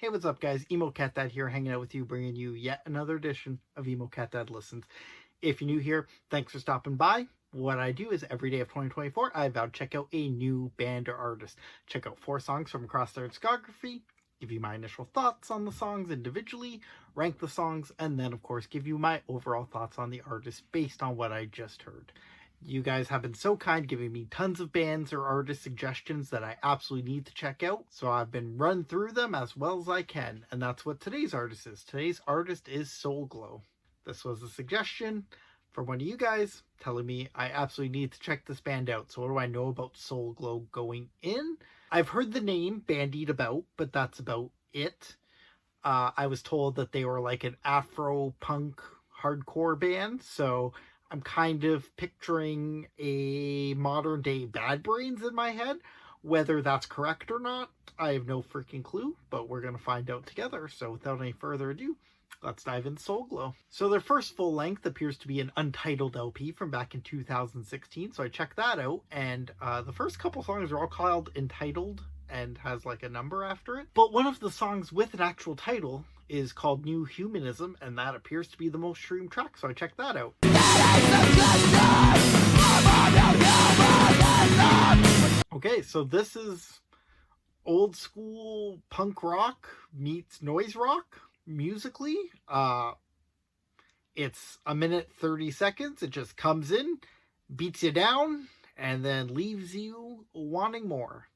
Hey, what's up, guys? Emo Cat Dad here, hanging out with you, bringing you yet another edition of Emo Cat Dad Listens. If you're new here, thanks for stopping by. What I do is every day of 2024, I vow to check out a new band or artist. Check out 4 songs from across their discography, give you my initial thoughts on the songs individually, rank the songs, and then, of course, give you my overall thoughts on the artist based on what I just heard. You guys have been so kind, giving me tons of bands or artist suggestions that I absolutely need to check out. So I've been run through them as well as I can. And that's what today's artist is. Today's artist is Soul Glow. This was a suggestion from one of you guys telling me I absolutely need to check this band out. So what do I know about Soul Glow going in? I've heard the name bandied about, but that's about it. I was told that they were like an Afro-punk hardcore band. So I'm kind of picturing a modern day Bad Brains in my head. Whether that's correct or not, I have no freaking clue, but we're going to find out together. So without any further ado, let's dive into Soul Glow. So their first full length appears to be an untitled LP from back in 2016. So I checked that out, and the first couple songs are all called Entitled and has like a number after it. But one of the songs with an actual title is called New Humanism, and that appears to be the most streamed track, so I checked that out. Okay, so this is old school punk rock meets noise rock musically. It's a minute 30 seconds. It just comes in, beats you down, and then leaves you wanting more.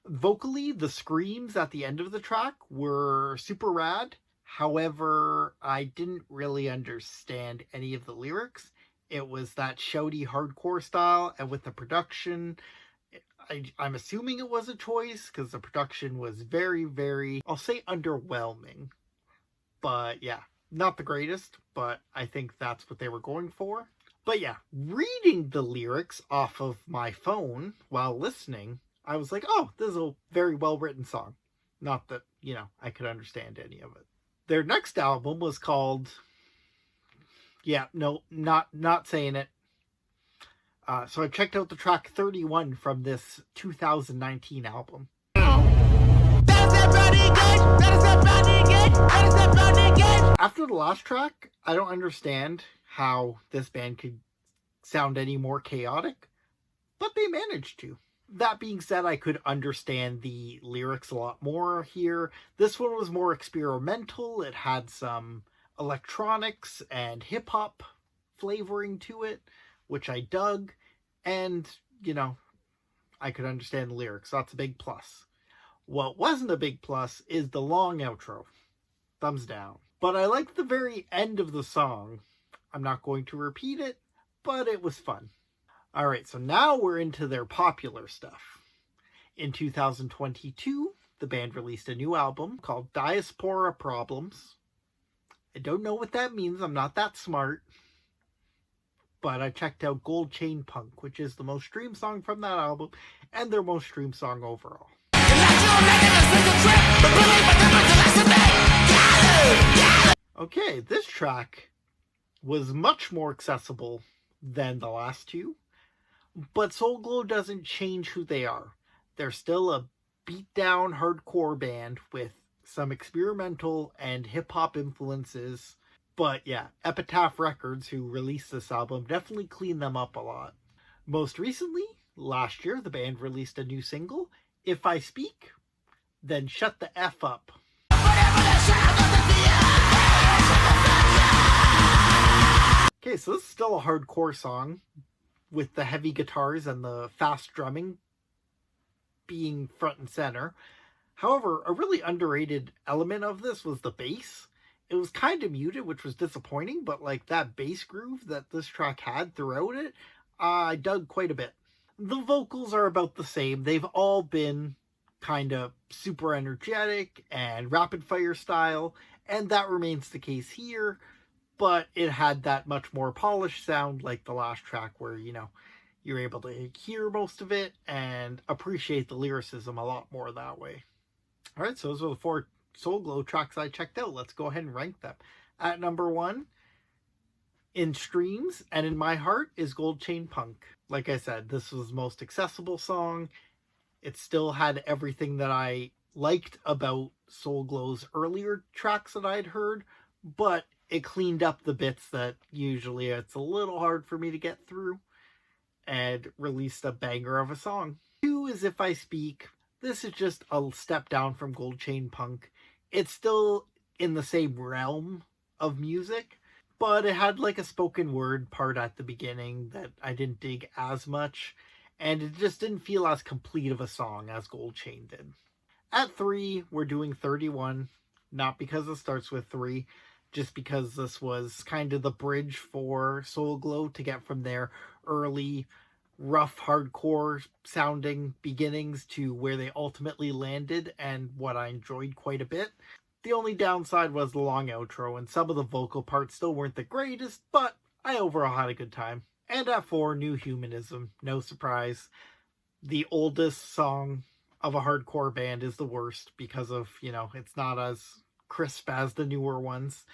Vocally, the screams at the end of the track were super rad. However, I didn't really understand any of the lyrics. It was that shouty hardcore style, and with the production, I'm assuming it was a choice because the production was very, very, I'll say underwhelming. But yeah, not the greatest, but I think that's what they were going for. But yeah, reading the lyrics off of my phone while listening, I was like, oh, this is a very well-written song. Not that, I could understand any of it. Their next album was called, not saying it. So I checked out the track 31 from this 2019 album. After the last track, I don't understand how this band could sound any more chaotic, but they managed to. That being said, I could understand the lyrics a lot more here. This one was more experimental. It had some electronics and hip-hop flavoring to it, which I dug. And, I could understand the lyrics. That's a big plus. What wasn't a big plus is the long outro. Thumbs down. But I liked the very end of the song. I'm not going to repeat it, but it was fun. Alright, so now we're into their popular stuff. In 2022, the band released a new album called Diaspora Problems. I don't know what that means, I'm not that smart. But I checked out Gold Chain Punk, which is the most streamed song from that album, and their most streamed song overall. Okay, this track was much more accessible than the last two. But Soul Glow doesn't change who they are. They're still a beat-down hardcore band with some experimental and hip-hop influences. But yeah, Epitaph Records, who released this album, definitely cleaned them up a lot. Most recently, last year, the band released a new single, If I Speak, Then Shut the F Up. Okay, so this is still a hardcore song, with the heavy guitars and the fast drumming being front and center. However, a really underrated element of this was the bass. It was kind of muted, which was disappointing, but like that bass groove that this track had throughout it, I dug quite a bit. The vocals are about the same. They've all been kind of super energetic and rapid fire style, and that remains the case here. But it had that much more polished sound like the last track where, you're able to hear most of it and appreciate the lyricism a lot more that way. All right, so those are the 4 Soul Glow tracks I checked out. Let's go ahead and rank them. At number 1, in streams and in my heart, is Gold Chain Punk. Like I said, this was the most accessible song. It still had everything that I liked about Soul Glow's earlier tracks that I'd heard, but it cleaned up the bits that usually it's a little hard for me to get through, and released a banger of a song. Two is If I Speak. This is just a step down from Gold Chain Punk. It's still in the same realm of music, but it had like a spoken word part at the beginning that I didn't dig as much, and it just didn't feel as complete of a song as Gold Chain did. At 3, we're doing 31, not because it starts with 3, just because this was kind of the bridge for Soul Glow to get from their early, rough, hardcore sounding beginnings to where they ultimately landed, and what I enjoyed quite a bit. The only downside was the long outro, and some of the vocal parts still weren't the greatest, but I overall had a good time. And at 4, New Humanism. No surprise. The oldest song of a hardcore band is the worst because of, it's not as crisp as the newer ones.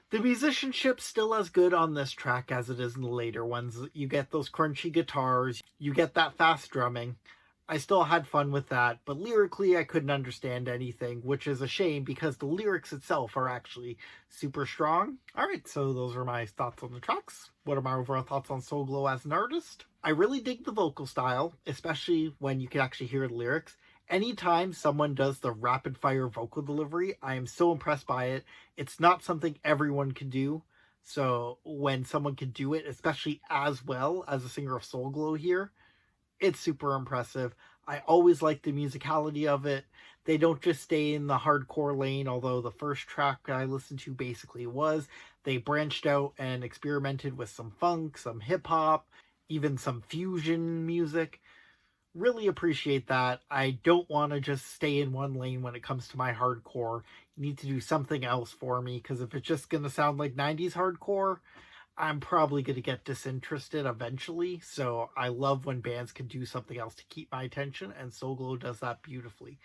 The musicianship's still as good on this track as it is in the later ones. You get those crunchy guitars, you get that fast drumming. I still had fun with that, but lyrically I couldn't understand anything, which is a shame because the lyrics itself are actually super strong. Alright, so those are my thoughts on the tracks. What are my overall thoughts on Soul Glow as an artist? I really dig the vocal style, especially when you can actually hear the lyrics. Anytime someone does the rapid fire vocal delivery, I am so impressed by it. It's not something everyone can do. So when someone can do it, especially as well as a singer of Soul Glow here, it's super impressive. I always like the musicality of it. They don't just stay in the hardcore lane, although the first track I listened to basically was. They branched out and experimented with some funk, some hip-hop, even some fusion music. Really appreciate that. I don't want to just stay in one lane when it comes to my hardcore. You need to do something else for me, because if it's just going to sound like 90s hardcore, I'm probably going to get disinterested eventually. So I love when bands can do something else to keep my attention, and Soul Glow does that beautifully.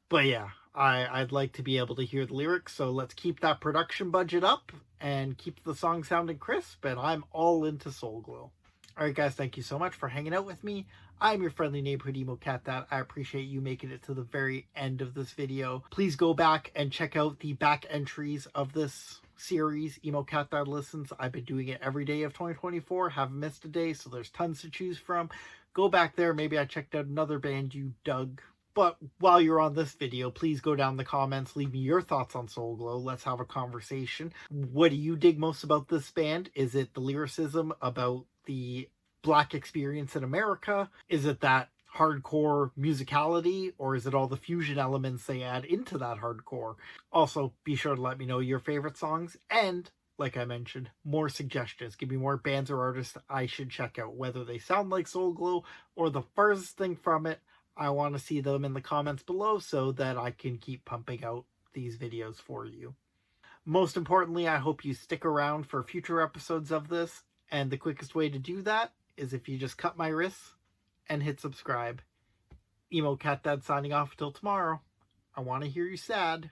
But yeah, I'd like to be able to hear the lyrics, so let's keep that production budget up and keep the song sounding crisp, and I'm all into Soul Glow. Alright guys, thank you so much for hanging out with me. I'm your friendly neighborhood Emo Cat Dad. I appreciate you making it to the very end of this video. Please go back and check out the back entries of this series, Emo Cat Dad Listens. I've been doing it every day of 2024, haven't missed a day, so there's tons to choose from. Go back there, maybe I checked out another band you dug. But while you're on this video, please go down in the comments, leave me your thoughts on Soul Glow. Let's have a conversation. What do you dig most about this band? Is it the lyricism about the Black experience in America? Is it that hardcore musicality, or is it all the fusion elements they add into that hardcore? Also, be sure to let me know your favorite songs, and like I mentioned, more suggestions. Give me more bands or artists I should check out, whether they sound like Soul Glow or the furthest thing from it. I want to see them in the comments below so that I can keep pumping out these videos for you. Most importantly, I hope you stick around for future episodes of this, and the quickest way to do that is if you just cut my wrists and hit subscribe. Emo Cat Dad signing off until tomorrow. I want to hear you sad.